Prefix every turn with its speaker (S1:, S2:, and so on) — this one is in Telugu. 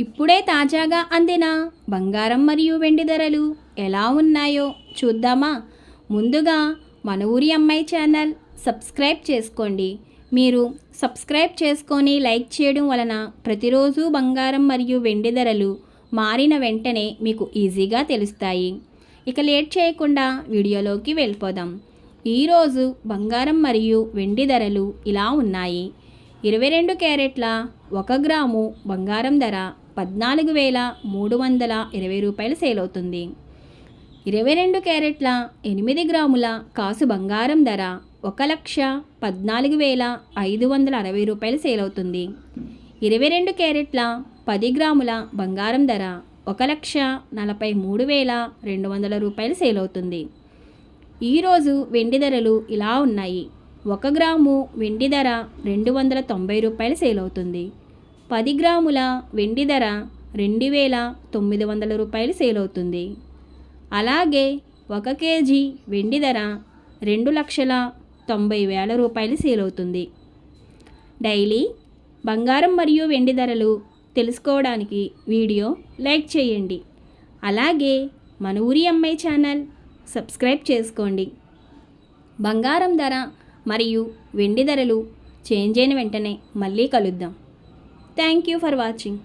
S1: ఇప్పుడే తాజాగా అందిన బంగారం మరియు వెండి ధరలు ఎలా ఉన్నాయో చూద్దామా? ముందుగా మన ఊరి అమ్మాయి ఛానల్ సబ్స్క్రైబ్ చేసుకోండి. మీరు సబ్స్క్రైబ్ చేసుకొని లైక్ చేయడం వలన ప్రతిరోజు బంగారం మరియు వెండి ధరలు మారిన వెంటనే మీకు ఈజీగా తెలుస్తాయి. ఇక లేట్ చేయకుండా వీడియోలోకి వెళ్ళిపోదాం. ఈరోజు బంగారం మరియు వెండి ధరలు ఇలా ఉన్నాయి. 22 క్యారెట్ల 1 గ్రాము బంగారం ధర 14,320 రూపాయలు సేల్ అవుతుంది. 22 క్యారెట్ల 8 గ్రాముల కాసు బంగారం ధర 1,14,560 రూపాయలు సేల్ అవుతుంది. 22 క్యారెట్ల 10 గ్రాముల బంగారం ధర 1,43,200 రూపాయలు సేల్ అవుతుంది. ఈరోజు వెండి ధరలు ఇలా ఉన్నాయి. 1 గ్రాము వెండి ధర 290 రూపాయలు సేల్ అవుతుంది. 10 గ్రాముల వెండి ధర 2,900 రూపాయలు సేల్ అవుతుంది. అలాగే 1 కేజీ వెండి ధర 2,90,000 రూపాయలు సేల్ అవుతుంది. డైలీ బంగారం మరియు వెండి ధరలు తెలుసుకోవడానికి వీడియో లైక్ చేయండి. అలాగే మన ఊరి అమ్మాయి ఛానల్ సబ్స్క్రైబ్ చేసుకోండి. బంగారం ధర మరియు వెండి ధరలు చేంజ్ అయిన వెంటనే మళ్ళీ కలుద్దాం. Thank you for watching.